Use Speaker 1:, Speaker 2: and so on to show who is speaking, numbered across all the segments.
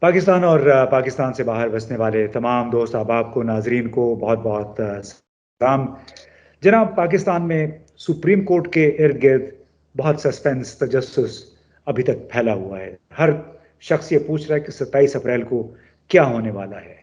Speaker 1: पाकिस्तान और पाकिस्तान से बाहर बसने वाले तमाम दोस्त अहबाब को, नाजरीन को बहुत बहुत सलाम। जनाब, पाकिस्तान में सुप्रीम कोर्ट के इर्द गिर्द बहुत सस्पेंस, तजस्सुस अभी तक फैला हुआ है। हर शख्स ये पूछ रहा है कि 27 अप्रैल को क्या होने वाला है।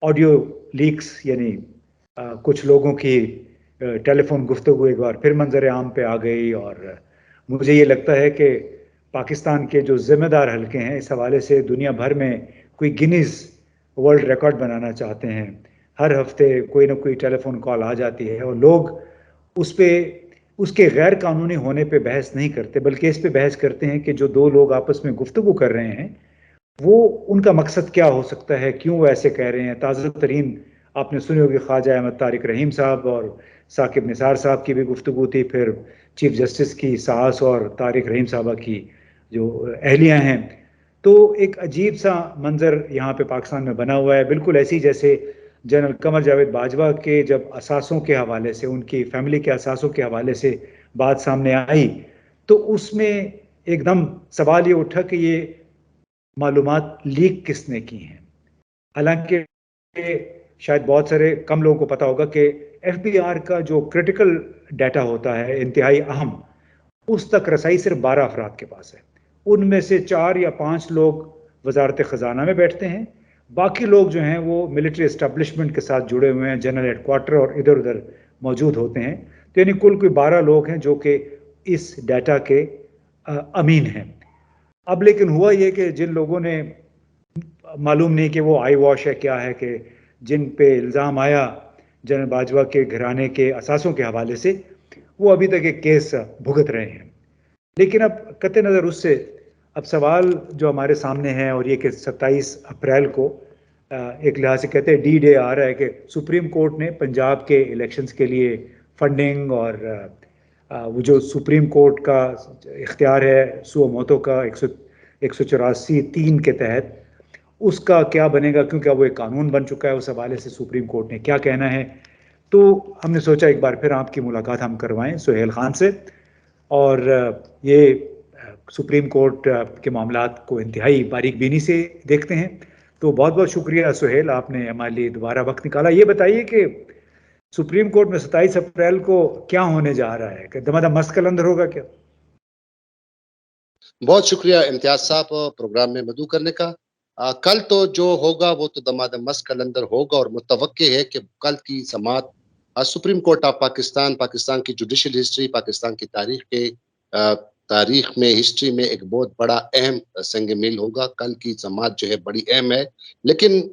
Speaker 1: ऑडियो लीक्स यानी कुछ लोगों की टेलीफोन गुफ्तगू एक बार फिर मंजर आम पे आ गई, और मुझे ये लगता है कि पाकिस्तान के जो जिम्मेदार हलके हैं इस हवाले से दुनिया भर में कोई गिनीज वर्ल्ड रिकॉर्ड बनाना चाहते हैं। हर हफ्ते कोई ना कोई टेलीफोन कॉल आ जाती है और लोग उस पे उसके गैर कानूनी होने पे बहस नहीं करते, बल्कि इस पे बहस करते हैं कि जो दो लोग आपस में गुफ्तगू कर रहे हैं वो उनका मकसद क्या हो सकता है, क्यों वो ऐसे कह रहे हैं। ताज़ा तरीन आपने सुनी होगी, ख्वाजा अहमद तारिक रहीम साहब और साकिब निसार साहब की भी गुफ्तगू थी। फिर चीफ जस्टिस की सास और तारिक रहीम साहबा की जो अहलियाँ हैं। तो एक अजीब सा मंजर यहाँ पे पाकिस्तान में बना हुआ है, बिल्कुल ऐसी जैसे जनरल कमर जावेद बाजवा के जब असासों के हवाले से, उनकी फैमिली के असासों के हवाले से बात सामने आई, तो उसमें एकदम सवाल ये उठा कि ये मालूमात लीक किसने की हैं। हालांकि शायद बहुत सारे कम लोगों को पता होगा कि एफबीआर का जो क्रिटिकल डाटा होता है, इंतहाई अहम, उस तक रसाई सिर्फ 12 अफराद के पास है। उनमें से 4 या 5 लोग वजारत ख़जाना में बैठते हैं। बाकी लोग जो हैं वो मिलिट्री इस्टेब्लिशमेंट के साथ जुड़े हुए हैं, जनरल हेडक्वार्टर और इधर उधर मौजूद होते हैं। तो यानी कुल कोई 12 लोग हैं जो कि इस डाटा के अमीन हैं। अब लेकिन हुआ ये कि जिन लोगों ने, मालूम नहीं कि वो आई वॉश है क्या है, कि जिन पे इल्ज़ाम आया जनरल बाजवा के घराने के असासों के हवाले से, वो अभी तक एक केस भुगत रहे हैं। लेकिन अब कतई नज़र उससे, अब सवाल जो हमारे सामने है और ये कि 27 अप्रैल को एक लिहाज से कहते हैं डी डे आ रहा है कि सुप्रीम कोर्ट ने पंजाब के इलेक्शंस के लिए फंडिंग और वो जो सुप्रीम कोर्ट का इख्तियार है सुओ मोतो का 184(3) के तहत, उसका क्या बनेगा, क्योंकि अब वो एक कानून बन चुका है। उस हवाले से सुप्रीम कोर्ट ने क्या कहना है। तो हमने सोचा एक बार फिर आपकी मुलाकात हम करवाएं सुहेल खान से, और ये सुप्रीम कोर्ट के मामलात को इंतहाई बारीक बीनी से देखते हैं। तो बहुत बहुत शुक्रिया सुहेल, आपने हमारे लिए दोबारा वक्त निकाला। ये बताइए कि सुप्रीम कोर्ट में 27 अप्रैल को क्या होने जा रहा है, कि दमादम मस्त कलंदर होगा क्या?
Speaker 2: बहुत शुक्रिया इम्तियाज साहब प्रोग्राम में मदऊ करने का। कल तो जो होगा वो तो दमादम मस्त कलंदर होगा, और मुतवक्के है कि कल की समात supreme court of Pakistan, Pakistan की जुडिशल हिस्ट्री, पाकिस्तान की तारीख में, हिस्ट्री में एक बहुत बड़ा अहम संग मील होगा। कल की समात जो है बड़ी अहम है। लेकिन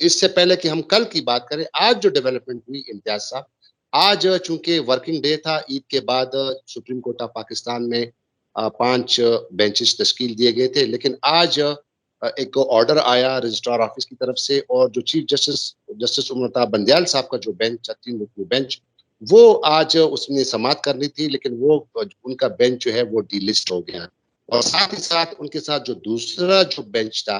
Speaker 2: इससे पहले कि हम कल की बात करें, आज जो डेवलपमेंट हुई इम्तियाज साहब, आज चूंकि वर्किंग डे था, ईद के बाद सुप्रीम कोर्ट ऑफ पाकिस्तान में 5 बेंचेस तश्कील दिए गए थे। लेकिन आज एक ऑर्डर आया रजिस्ट्रार ऑफिस की तरफ से, और जो chief justice justice Umar Bandial साहब का जो बेंच, 3 रुकनी बेंच, वो आज उसने समात करनी थी, लेकिन वो उनका बेंच जो है वो डीलिस्ट हो गया। और साथ ही साथ उनके साथ जो दूसरा जो बेंच था,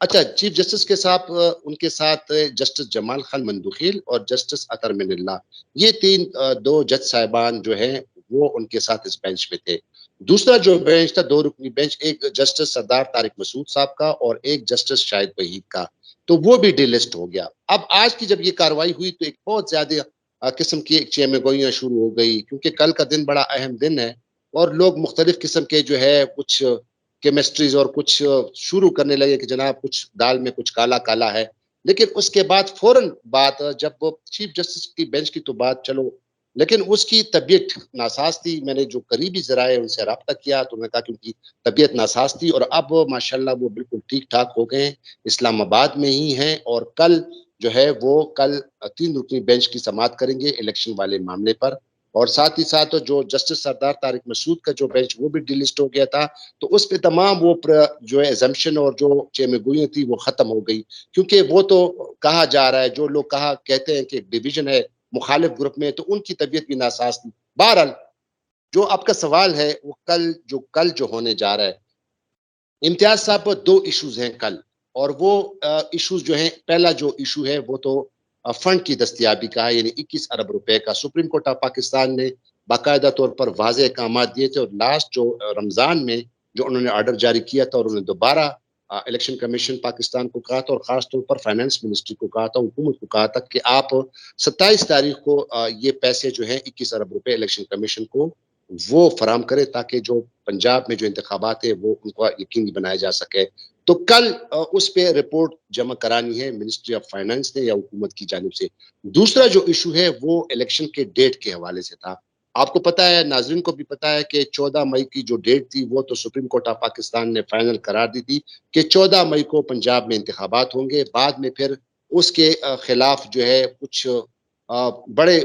Speaker 2: अच्छा, चीफ जस्टिस के साथ उनके साथ जस्टिस जमाल खान मंदुखिल और जस्टिस अतर मिनल्ला, ये दो जज साहिबान जो हैं वो उनके साथ इस बेंच में थे। दूसरा जो बेंच था, 2 रुकनी बेंच, एक जस्टिस सरदार तारिक मसूद साहब का और एक जस्टिस शाहिद वहीद का, तो वो भी डिलिस्ट हो गया। अब आज की जब ये कार्रवाई हुई तो एक बहुत ज्यादा किस्म की एक चेमगोइयां शुरू हो गई, क्योंकि कल का दिन बड़ा अहम दिन है और लोग मुख्तलिफ किस्म के जो है कुछ केमिस्ट्रीज और कुछ शुरू करने लगे कि जनाब कुछ दाल में कुछ काला काला है। लेकिन उसके बाद फौरन बात, जब वो चीफ जस्टिस की बेंच की तो बात चलो, लेकिन उसकी तबीयत नासाज थी। मैंने जो करीबी जराए उनसे रब्ता किया तो उन्होंने कहा कि उनकी तबीयत नासाज थी, और अब माशाल्लाह वो बिल्कुल ठीक ठाक हो गए, इस्लामाबाद में ही हैं, और कल जो है वो कल 3 रुकनी बेंच की समात करेंगे इलेक्शन वाले मामले पर। और साथ ही साथ जो जस्टिस सरदार तारिक मसूद का जो बेंच वो भी डिलिस्ट हो गया था, तो उस पे तमाम वो जो है एजम्पशन और जो चेमगोइयां थी वो खत्म हो गई, क्योंकि वो तो कहा जा रहा है, जो लोग कहा कहते हैं कि डिवीजन है मुखालिफ ग्रुप में, तो उनकी तबीयत भी नासाज थी। बहरहाल, जो आपका सवाल है वो कल जो होने जा रहा है इम्तियाज साहब, 2 इश्यूज हैं कल। और वो इश्यूज जो हैं, पहला जो इशू है वो तो फंड की दस्तियाबी का है, यानी 21 अरब रुपए का सुप्रीम कोर्ट ऑफ पाकिस्तान ने बाकायदा तौर पर वाज़ेह अहकाम दिए थे, और लास्ट जो रमजान में जो उन्होंने ऑर्डर जारी किया था और उन्होंने दोबारा इलेक्शन कमीशन पाकिस्तान को कहा था और ख़ास तौर पर फाइनेंस मिनिस्ट्री को कहा था, हुकूमत को कहा था कि आप 27 तारीख को ये पैसे जो हैं 21 अरब रुपए इलेक्शन कमीशन को वो फराहम करें ताकि जो पंजाब में जो इंतखाबात है वो उनको यकीनी बनाया जा सके। तो कल उस पे रिपोर्ट जमा करानी है मिनिस्ट्री ऑफ फाइनेंस ने या हुकूमत की जानिब से। दूसरा जो इशू है वो इलेक्शन के डेट के हवाले से था। आपको पता है, नाज़रीन को भी पता है कि 14 मई की जो डेट थी वो तो सुप्रीम कोर्ट ऑफ पाकिस्तान ने फाइनल करार दी थी कि 14 मई को पंजाब में इंतखाबात होंगे। बाद में फिर उसके खिलाफ जो है कुछ बड़े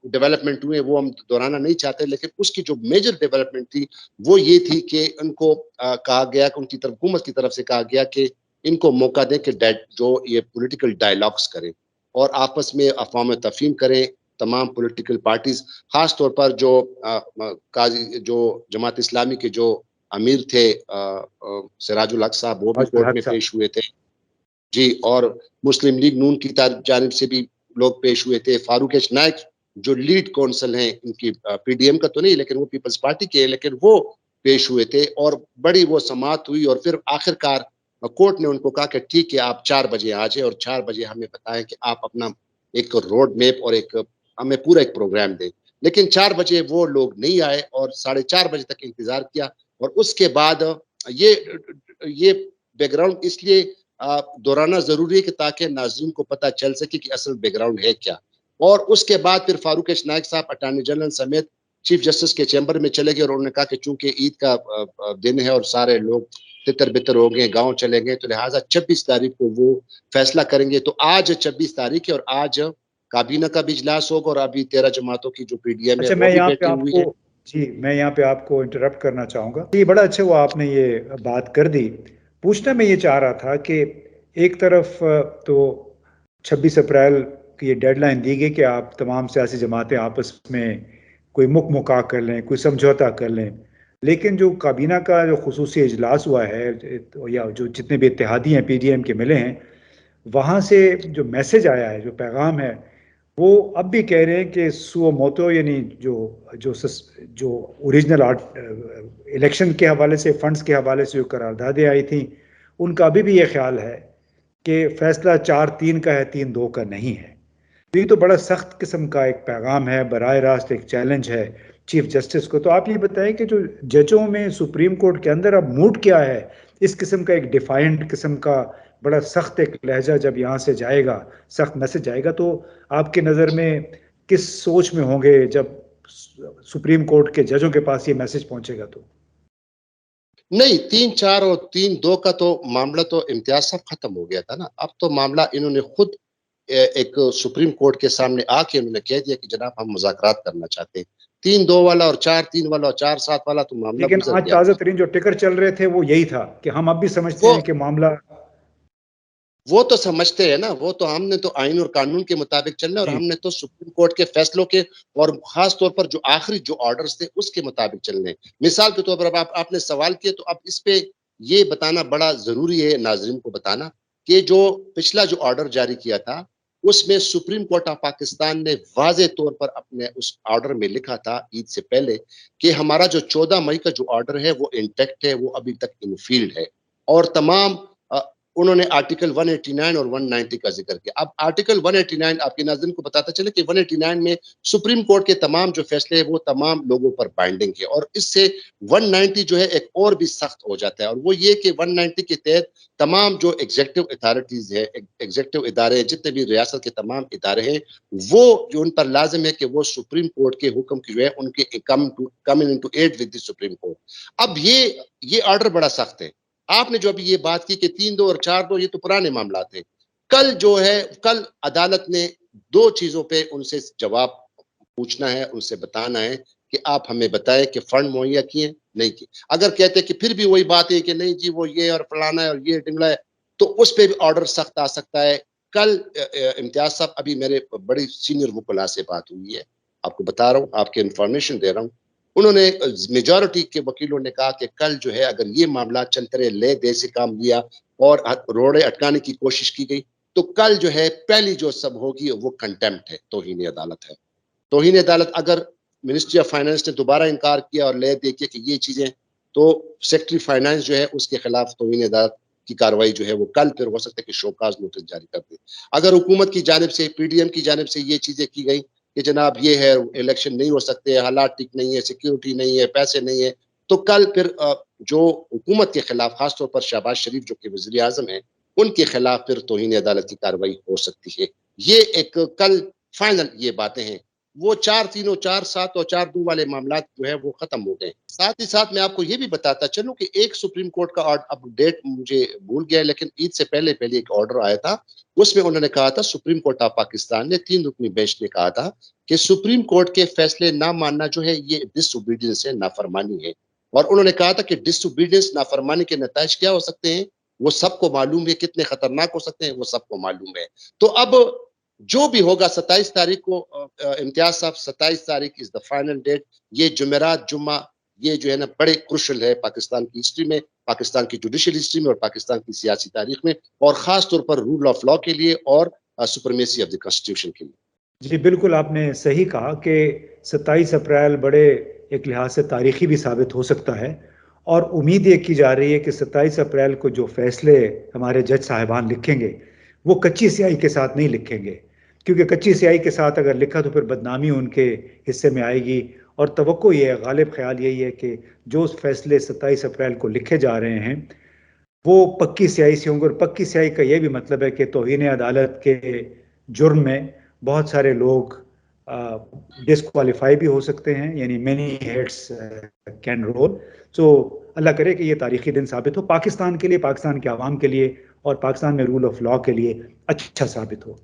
Speaker 2: डेवलपमेंट हुए, वो हम दोहराना नहीं चाहते, लेकिन उसकी जो मेजर डेवलपमेंट थी वो ये थी कि उनको कहा गया कि उनकी तरफ हुकूमत की तरफ से कहा गया कि इनको मौका दें कि जो ये पॉलिटिकल डायलॉग्स करें और आपस में अफ़वाह तफ़हीम करें। तमाम पॉलिटिकल पार्टीज, खास तौर पर जो काजी जो जमात इस्लामी के जो अमीर थे सिराजुल हक साहब, वो भी कोर्ट में पेश हुए थे जी, और मुस्लिम लीग नून की जानिब से भी लोग पेश हुए थे। फारूक एच नाइक जो लीड कौंसल हैं इनकी, पीडीएम का तो नहीं लेकिन वो पीपल्स पार्टी के, लेकिन वो पेश हुए थे और बड़ी वो समाअत हुई और फिर आखिरकार कोर्ट ने उनको कहा कि ठीक है आप 4 बजे आ जाए और 4 बजे हमें बताएं कि आप अपना एक रोड मैप और एक हमें पूरा एक प्रोग्राम दें। लेकिन 4 बजे वो लोग नहीं आए और 4:30 बजे तक इंतजार किया और उसके बाद ये बैकग्राउंड इसलिए दोहराना जरूरी है कि ताकि नाज़रीन को पता चल सके कि असल बैकग्राउंड है क्या। और उसके बाद फिर फारूक एच नाइक साहब अटॉर्नी जनरल समेत चीफ जस्टिस के चैम्बर में चले गए और उन्होंने कहा कि चूंकि ईद का दिन है और सारे लोग तितर बितर हो गए, गांव चले गए, तो लिहाजा 26 तारीख को वो फैसला करेंगे। तो आज 26 तारीख है और आज काबीना का भी इजलास होगा और अभी 13 जमातों की जो पीडीएम है
Speaker 1: अच्छा,
Speaker 2: वो भी बैठी हुई है।
Speaker 1: मैं यहाँ पे आपको इंटरप्ट करना चाहूँगा। ये बड़ा अच्छा हुआ आपने ये बात कर दी। पूछना मैं ये चाह रहा था कि एक तरफ तो 26 अप्रैल की ये डेडलाइन दी गई कि आप तमाम सियासी जमातें आपस में कोई मुका कर लें, कोई समझौता कर लें, लेकिन जो काबीना का जो खुसूसी इजलास हुआ है या जो जितने भी इत्तेहादी हैं पीडीएम के मिले हैं, वहाँ से जो मैसेज आया है, जो पैगाम है, वो अब भी कह रहे हैं कि सुओ मोटो, यानी जो जो जो ओरिजिनल इलेक्शन के हवाले से, फंड्स के हवाले से जो करारदादें आई थी, उनका अभी भी ये ख्याल है कि फैसला 4-3 का है, 3-2 का नहीं है। तो ये तो बड़ा सख्त किस्म का एक पैगाम है, बराह रास्त एक चैलेंज है चीफ जस्टिस को। तो आप ये बताएं कि जो जजों में सुप्रीम कोर्ट के अंदर अब मूड क्या है, इस किस्म का एक डिफाइंट किस्म का बड़ा सख्त एक लहजा जब यहाँ से जाएगा, सख्त मैसेज जाएगा, तो आपके नज़र में किस सोच में होंगे जब सुप्रीम कोर्ट के जजों के पास ये मैसेज पहुंचेगा? तो
Speaker 2: नहीं, 3-4 और 3-2 का तो मामला तो इम्तियाज साहब खत्म हो गया था ना। अब तो मामला इन्होंने खुद एक सुप्रीम कोर्ट के सामने आके उन्होंने कह दिया कि जनाब हम मुज़ाकरात करना चाहते हैं। 3-2 वाला और 4-3 वाला और 4-7 वाला तो मामला
Speaker 1: लेकिन
Speaker 2: गुजर
Speaker 1: आज
Speaker 2: गया।
Speaker 1: ताज़ा तरीन जो टिकर चल रहे थे वो यही था कि हम अब भी समझते
Speaker 2: वो
Speaker 1: हैं कि मामला।
Speaker 2: वो तो समझते हैं ना, वो तो हमने तो आइन और कानून के मुताबिक चलना है और
Speaker 1: जी,
Speaker 2: हमने तो सुप्रीम कोर्ट के फैसलों के और खास तौर पर जो आखिरी जो ऑर्डर्स थे उसके मुताबिक चलने हैं। मिसाल के तौर पर अब आपने सवाल किया तो अब इस पे ये बताना बड़ा जरूरी है नाजरीन को बताना कि जो पिछला जो ऑर्डर जारी किया था उसमें सुप्रीम कोर्ट ऑफ पाकिस्तान ने वाजे तौर पर अपने उस ऑर्डर में लिखा था ईद से पहले कि हमारा जो 14 मई का जो ऑर्डर है वो इंटैक्ट है, वो अभी तक इनफील्ड है और तमाम उन्होंने आर्टिकल 189 और 190 का जिक्र किया। अब आर्टिकल 189 आपके नाज़रीन को बताता चले कि 189 में सुप्रीम कोर्ट के तमाम जो फैसले हैं वो तमाम लोगों पर बाइंडिंग है और इससे 190 जो है एक और भी सख्त हो जाता है और वो ये कि 190 के तहत तमाम जो एग्जीक्यूटिव अथॉरिटीज है, एग्जीक्यूटिव इदारे, जितने भी रियासत के तमाम इदारे हैं, वो जो उन पर लाजिम है कि वो सुप्रीम कोर्ट के हुक्म की जो है उनके come into ad with the Supreme Court. अब ये ऑर्डर बड़ा सख्त है। आपने जो अभी ये बात की कि 3-2 और 4-2 ये तो पुराने मामला थे। कल जो है, कल अदालत ने 2 चीजों पे उनसे जवाब पूछना है, उनसे बताना है कि आप हमें बताएं कि फंड मुहैया किए, नहीं किए। अगर कहते हैं कि फिर भी वही बात है कि नहीं जी वो ये और फलाना है और ये ढिंगला है, तो उस पे भी ऑर्डर सख्त आ सकता है। कल इम्तियाज साहब, अभी मेरे बड़ी सीनियर वकुला से बात हुई है, आपको बता रहा हूँ, आपके इंफॉर्मेशन दे रहा हूँ। उन्होंने मेजॉरिटी के वकीलों ने कहा कि कल जो है अगर ये मामला चलते ले दे से काम लिया और रोड़े अटकाने की कोशिश की गई तो कल जो है पहली जो सब होगी वो कंटेम्प्ट है, तौहीन अदालत है। तौहीन अदालत अगर मिनिस्ट्री ऑफ फाइनेंस ने दोबारा इनकार किया और ले दे कि ये चीजें, तो सेक्रेटरी फाइनेंस जो है उसके खिलाफ तौहीन अदालत की कार्रवाई जो है वो कल फिर हो सकता है कि शोकाज नोटिस जारी कर दे। अगर हुकूमत की जानिब से, पीडीएम की जानिब से ये चीजें की गई कि जनाब ये है, इलेक्शन नहीं हो सकते, हालात ठीक नहीं है, सिक्योरिटी नहीं है, पैसे नहीं है, तो कल फिर जो हुकूमत के खिलाफ, खासतौर पर शहबाज शरीफ जो कि वज़ीर आज़म है, उनके खिलाफ फिर तौहीन अदालत की कार्रवाई हो सकती है। ये एक कल फाइनल ये बातें हैं। वो 4-3 और 4-7 और 4-2 वाले मामलात जो है वो खत्म हो गए। साथ ही साथ मैं आपको ये भी बताता चलूं कि एक सुप्रीम कोर्ट का अब डेट मुझे भूल गया है, लेकिन ईद से पहले पहले एक ऑर्डर आया था। उसमें उन्होंने कहा था, सुप्रीम कोर्ट ऑफ पाकिस्तान ने 3 रुकनी बेंच ने कहा था कि सुप्रीम कोर्ट के फैसले ना मानना जो है ये डिसओबीडियंस है, नाफरमानी है। और उन्होंने कहा था कि डिसओबीडियंस, नाफरमानी के नताइज क्या हो सकते हैं वो सबको मालूम है, कितने खतरनाक हो सकते हैं वो सबको मालूम है। तो अब जो भी होगा 27 तारीख को, इम्तियाज साहब, 27 तारीख इज द फाइनल डेट। ये जुमेरात जुम्मा ये जो है ना बड़े क्रुशल है पाकिस्तान की हिस्ट्री में, पाकिस्तान की जुडिशियल हिस्ट्री में और पाकिस्तान की सियासी तारीख में, और खास तौर पर रूल ऑफ लॉ के लिए और सुप्रीमेसी ऑफ द कॉन्स्टिट्यूशन के लिए।
Speaker 1: जी, बिल्कुल आपने सही कहा कि 27 अप्रैल बड़े एक लिहाज से तारीखी भी साबित हो सकता है, और उम्मीद ये की जा रही है कि 27 अप्रैल को जो फैसले हमारे जज साहिबान लिखेंगे वो कच्ची स्याही के साथ नहीं लिखेंगे, क्योंकि कच्ची स्याही के साथ अगर लिखा तो फिर बदनामी उनके हिस्से में आएगी। और तवक्को ये है, गालिब ख्याल यही है कि जो फैसले 27 अप्रैल को लिखे जा रहे हैं वो पक्की स्याही से होंगे। और पक्की स्याही का ये भी मतलब है कि तौहीन अदालत के जुर्म में बहुत सारे लोग डिस्क्वालीफाई भी हो सकते हैं, यानी मेनी हेड्स कैन रोल। सो अल्लाह करे कि ये तारीखी दिन साबित हो पाकिस्तान के लिए, पाकिस्तान के आवाम के लिए, और पाकिस्तान में रूल ऑफ लॉ के लिए अच्छा साबित हो।